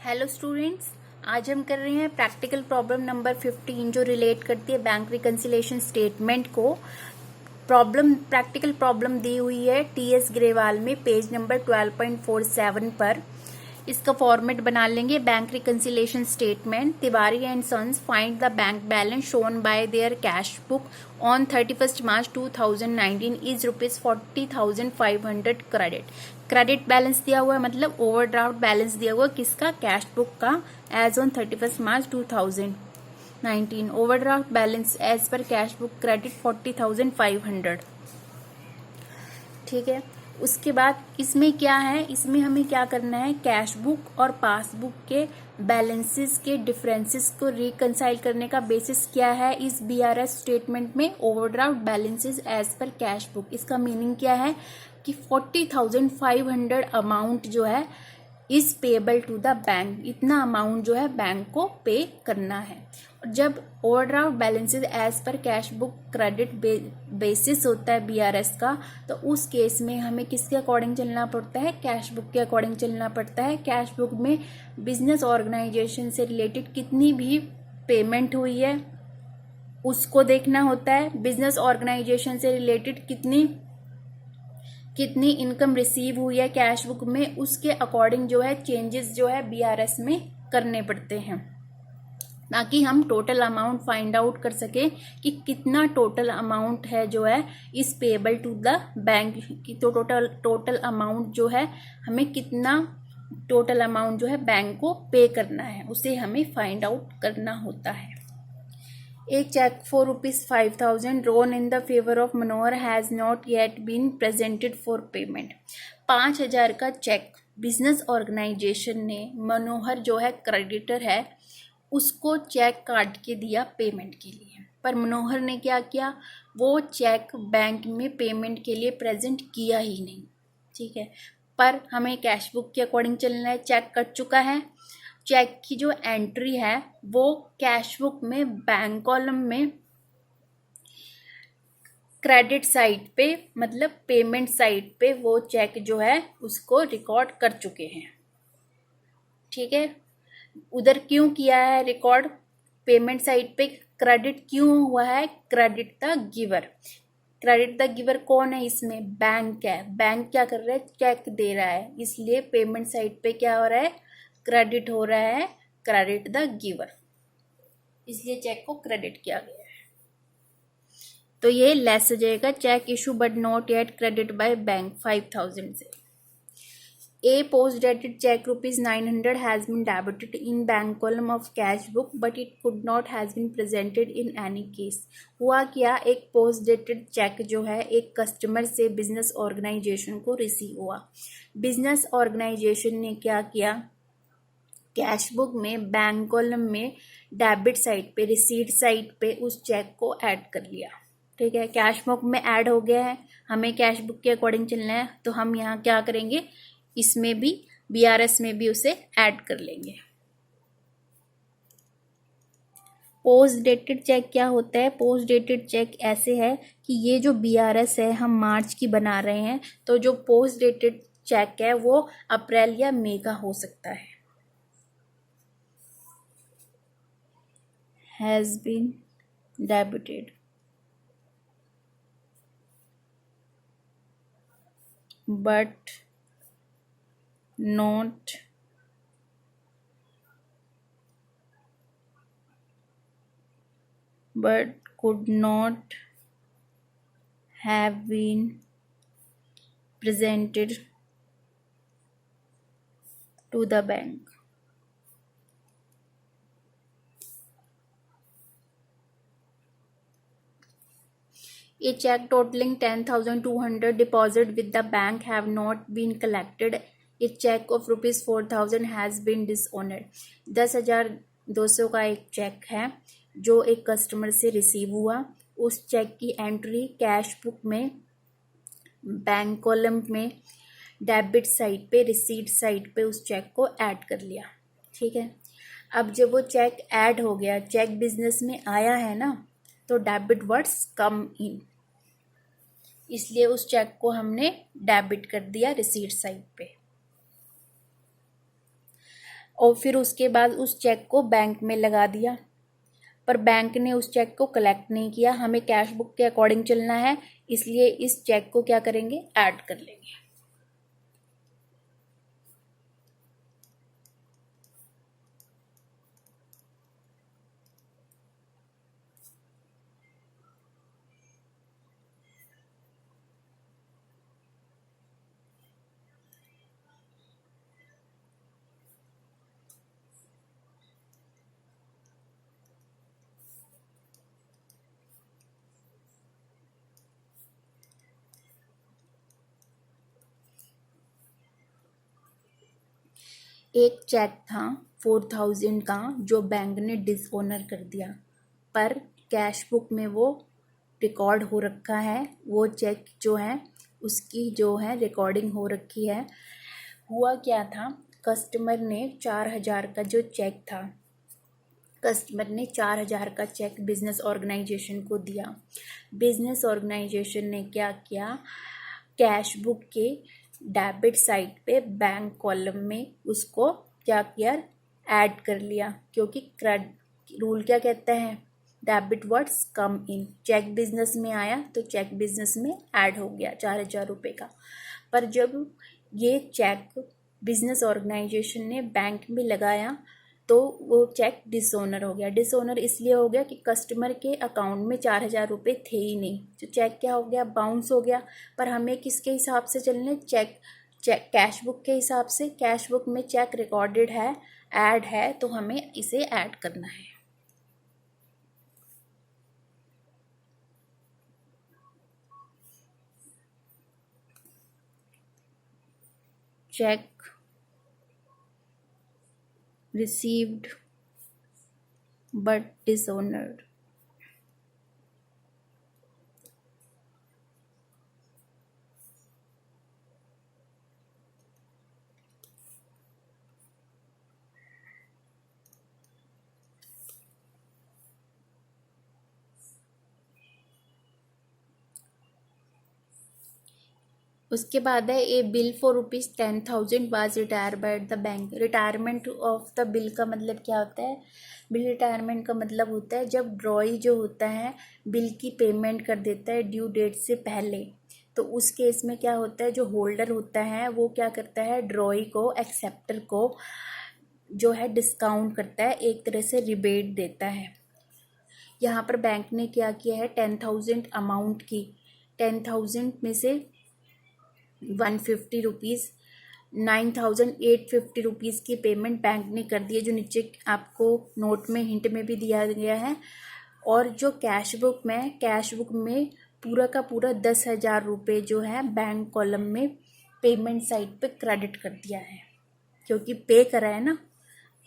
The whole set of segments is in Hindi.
हेलो स्टूडेंट्स, आज हम कर रहे हैं प्रैक्टिकल प्रॉब्लम नंबर 15 जो रिलेट करती है बैंक रिकंसिलिएशन स्टेटमेंट को। प्रैक्टिकल प्रॉब्लम दी हुई है टीएस ग्रेवाल में पेज नंबर 12.47 पर। इसका फॉर्मेट बना लेंगे। Bank reconciliation statement, Tiwari and sons find the bank balance shown by their cash book on 31 March 2019 is ₹40,500 credit balance दिया हुआ है, मतलब ओवरड्राफ्ट बैलेंस दिया हुआ किसका, कैश बुक का, as on 31 March 2019। Overdraft balance as पर कैश बुक क्रेडिट 40,500। ठीक है। उसके बाद इसमें क्या है, इसमें हमें क्या करना है, कैश बुक और पासबुक के बैलेंसेस के डिफरेंसेस को रिकंसाइल करने का बेसिस क्या है इस बीआरएस स्टेटमेंट में, ओवरड्राफ्ट बैलेंसेस एज पर कैश बुक। इसका मीनिंग क्या है कि 40,500 अमाउंट जो है is payable to the bank, इतना अमाउंट जो है बैंक को पे करना है। और जब ओवरड्राफ्ट बैलेंसेस एज पर कैश बुक क्रेडिट बेसिस होता है बीआरएस का, तो उस केस में हमें किसके अकॉर्डिंग चलना पड़ता है, कैश बुक के अकॉर्डिंग चलना पड़ता है। कैश बुक में बिजनेस ऑर्गेनाइजेशन से रिलेटेड कितनी भी पेमेंट हुई है उसको देखना होता है, बिजनेस ऑर्गेनाइजेशन से रिलेटेड कितनी इनकम रिसीव हुई है कैश बुक में, उसके अकॉर्डिंग जो है चेंजेस जो है बीआरएस में करने पड़ते हैं, ताकि हम टोटल अमाउंट फाइंड आउट कर सके कि कितना टोटल अमाउंट है जो है इस पेबल टू द बैंक की। तो टोटल अमाउंट जो है हमें कितना टोटल अमाउंट जो है बैंक को पे करना है, उसे हमें फाइंड आउट करना होता है। एक cheque for ₹5,000 drawn in the favour of Manohar has not yet been presented for payment. 5,000 का चेक बिजनेस ऑर्गेनाइजेशन ने, मनोहर जो है क्रेडिटर है, उसको चेक काट के दिया पेमेंट के लिए, पर मनोहर ने क्या किया, वो चेक बैंक में पेमेंट के लिए प्रेजेंट किया ही नहीं। ठीक है, पर हमें कैश बुक के अकॉर्डिंग चलना है। चेक कट चुका है, चेक की जो एंट्री है वो कैश बुक में बैंक कॉलम में क्रेडिट साइड पे, मतलब पेमेंट साइड पे वो चेक जो है उसको रिकॉर्ड कर चुके हैं। ठीक है, उधर क्यों किया है रिकॉर्ड, पेमेंट साइड पे क्रेडिट क्यों हुआ है, credit the giver. Credit the giver कौन है इसमें, बैंक है। बैंक क्या कर रहा है, चेक दे रहा है, इसलिए पेमेंट साइड पे क्या हो रहा है, क्रेडिट हो रहा है, क्रेडिट द गिवर, इसलिए चेक को क्रेडिट किया गया है। तो ये लेस हो जाएगा, cheque issue but not yet credit by bank 5,000 से। A post dated check ₹900 has been debited in bank column of cash book but it could not has been presented in any case। हुआ क्या, एक पोस्ट डेटेड चेक जो है एक कस्टमर से बिजनेस ऑर्गेनाइजेशन को रिसीव हुआ। बिजनेस ऑर्गेनाइजेशन ने क्या किया, कैश बुक में बैंक कॉलम में डेबिट साइड पे, रिसीट साइड पे उस चेक को ऐड कर लिया। ठीक है, कैश बुक में ऐड हो गया है, हमें कैश बुक के अकॉर्डिंग चलना है, तो हम यहाँ क्या करेंगे, इसमें भी बीआरएस में भी उसे ऐड कर लेंगे। पोस्ट डेटेड चेक क्या होता है, पोस्ट डेटेड चेक ऐसे है कि ये जो बीआरएस है हम मार्च की बना रहे हैं, तो जो पोस्ट डेटेड चेक है वो अप्रैल या मई का हो सकता है। has been debited but not could not have been presented to the bank। A check totaling 10,200 deposit with the bank have not been collected। A check of ₹4,000 has been dishonored। 10,200 का एक चेक है जो एक कस्टमर से रिसीव हुआ, उस चेक की एंट्री कैश बुक में बैंक कॉलम में डेबिट साइड पे, रिसीट साइड पे उस चेक को ऐड कर लिया। ठीक है, अब जब वो चेक ऐड हो गया, चेक बिजनेस में आया है ना, तो डेबिट वर्ड्स कम इन, इसलिए उस चेक को हमने डेबिट कर दिया रिसीट साइड पे। और फिर उसके बाद उस चेक को बैंक में लगा दिया, पर बैंक ने उस चेक को कलेक्ट नहीं किया। हमें कैश बुक के अकॉर्डिंग चलना है, इसलिए इस चेक को क्या करेंगे, ऐड कर लेंगे। एक चेक था 4000 का जो बैंक ने डिसऑनर कर दिया, पर कैश बुक में वो रिकॉर्ड हो रखा है। वो चेक जो है उसकी जो है रिकॉर्डिंग हो रखी है। हुआ क्या था, कस्टमर ने 4000 का जो चेक था, कस्टमर ने 4000 का चेक बिजनेस ऑर्गेनाइजेशन को दिया। बिजनेस ऑर्गेनाइजेशन ने क्या किया, कैश बुक के डेबिट साइड पे बैंक कॉलम में उसको क्या किया, ऐड कर लिया, क्योंकि रूल क्या कहता है, डेबिट वर्ड्स कम इन। चेक बिजनेस में आया तो चेक बिजनेस में ऐड हो गया 4000 रुपये का। पर जब ये चेक बिजनेस ऑर्गेनाइजेशन ने बैंक में लगाया तो वो चेक डिसऑनर हो गया। डिसऑनर इसलिए हो गया कि कस्टमर के अकाउंट में 4000 रुपये थे ही नहीं, तो चेक क्या हो गया, बाउंस हो गया। पर हमें किसके हिसाब से चलने, चेक कैश बुक के हिसाब से। कैश बुक में चेक रिकॉर्डेड है, ऐड है, तो हमें इसे ऐड करना है। Cheque received but dishonored। उसके बाद है a bill for ₹10,000 was retired by the bank. Retirement of the bill का मतलब क्या होता है, बिल रिटायरमेंट का मतलब होता है जब ड्रॉई जो होता है बिल की पेमेंट कर देता है ड्यू डेट से पहले। तो उस केस में क्या होता है, जो होल्डर होता है वो क्या करता है, ड्रॉई को, एक्सेप्टर को जो है डिस्काउंट करता है, एक तरह से रिबेट देता है। यहाँ पर बैंक ने क्या किया है, 10,000 अमाउंट की, 10,000 में से 150 रुपीज़, 9,850 रुपीज़ की पेमेंट बैंक ने कर दी है, जो नीचे आपको नोट में हिंट में भी दिया गया है। और जो कैश बुक में पूरा का पूरा 10,000 रुपये जो है बैंक कॉलम में पेमेंट साइड पे क्रेडिट कर दिया है, क्योंकि पे करा है ना,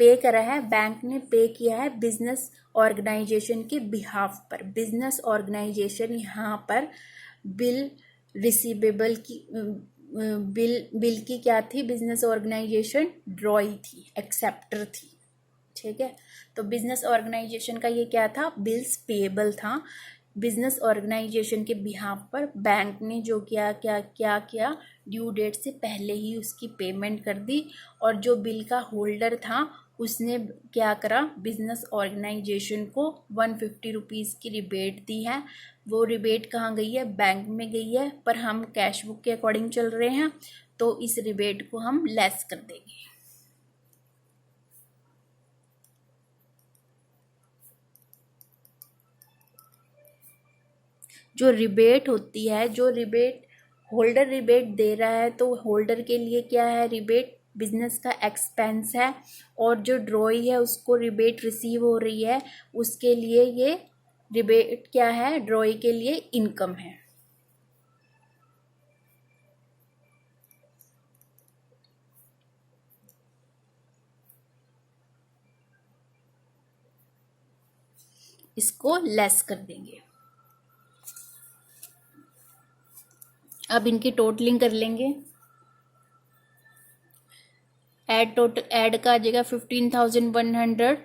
पे करा है, बैंक ने पे किया है बिजनेस ऑर्गेनाइजेशन के बिहाफ पर। बिजनेस ऑर्गेनाइजेशन यहाँ पर बिल रिसीवेबल की बिल की क्या थी, बिजनेस ऑर्गेनाइजेशन ड्रॉई थी, एक्सेप्टर थी। ठीक है, तो बिजनेस ऑर्गेनाइजेशन का ये क्या था, बिल्स पेएबल था। बिजनेस ऑर्गेनाइजेशन के बिहाफ पर बैंक ने जो क्या ड्यू डेट से पहले ही उसकी पेमेंट कर दी। और जो बिल का होल्डर था उसने क्या करा, बिजनेस ऑर्गेनाइजेशन को 150 रुपीज़ की रिबेट दी है। वो रिबेट कहाँ गई है, बैंक में गई है, पर हम कैश बुक के अकॉर्डिंग चल रहे हैं तो इस रिबेट को हम लेस कर देंगे। जो रिबेट होती है, जो रिबेट होल्डर रिबेट दे रहा है, तो होल्डर के लिए क्या है, रिबेट बिजनेस का एक्सपेंस है। और जो ड्रॉई है उसको रिबेट रिसीव हो रही है, उसके लिए ये रिबेट क्या है, ड्रॉई के लिए इनकम है। इसको लेस कर देंगे। अब इनकी टोटलिंग कर लेंगे। ऐड का आ जाएगा 15,100,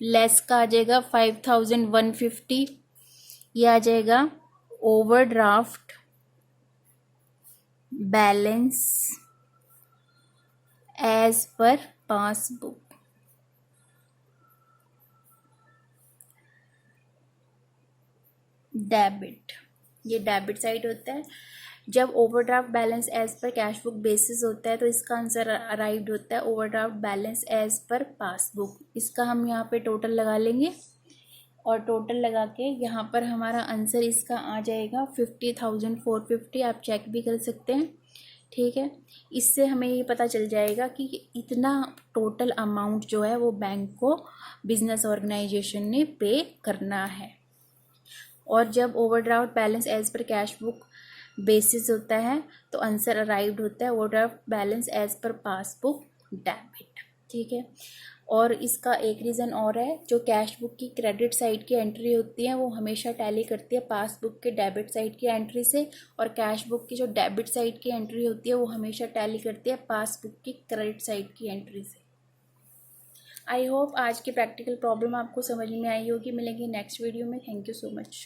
लेस का आ जाएगा 5,150। ये आ जाएगा ओवरड्राफ्ट बैलेंस एज पर पासबुक। डेबिट, ये डेबिट साइड होता है। जब ओवरड्राफ्ट बैलेंस एज पर कैश बुक बेसिस होता है तो इसका आंसर अराइव्ड होता है ओवरड्राफ्ट बैलेंस एज पर पासबुक। इसका हम यहाँ पे टोटल लगा लेंगे और टोटल लगा के यहाँ पर हमारा आंसर इसका आ जाएगा 50,450। आप चेक भी कर सकते हैं, ठीक है। इससे हमें ये पता चल जाएगा कि इतना टोटल अमाउंट जो है वो बैंक को बिजनेस ऑर्गेनाइजेशन ने पे करना है। और जब ओवरड्राफ्ट बैलेंस एज पर कैश बुक बेसिस होता है तो आंसर अराइव्ड होता है ओवरड्राफ्ट बैलेंस एज पर पासबुक डेबिट, ठीक है। और इसका एक रीज़न और है, जो कैश बुक की क्रेडिट साइड की एंट्री होती है वो हमेशा टैली करती है पासबुक के डेबिट साइड की एंट्री से, और कैश बुक की जो डेबिट साइड की एंट्री होती है वो हमेशा टैली करती है पासबुक की क्रेडिट साइड की एंट्री से। आई होप आज की प्रैक्टिकल प्रॉब्लम आपको समझ में आई होगी। मिलेंगे नेक्स्ट वीडियो में। Thank you so much.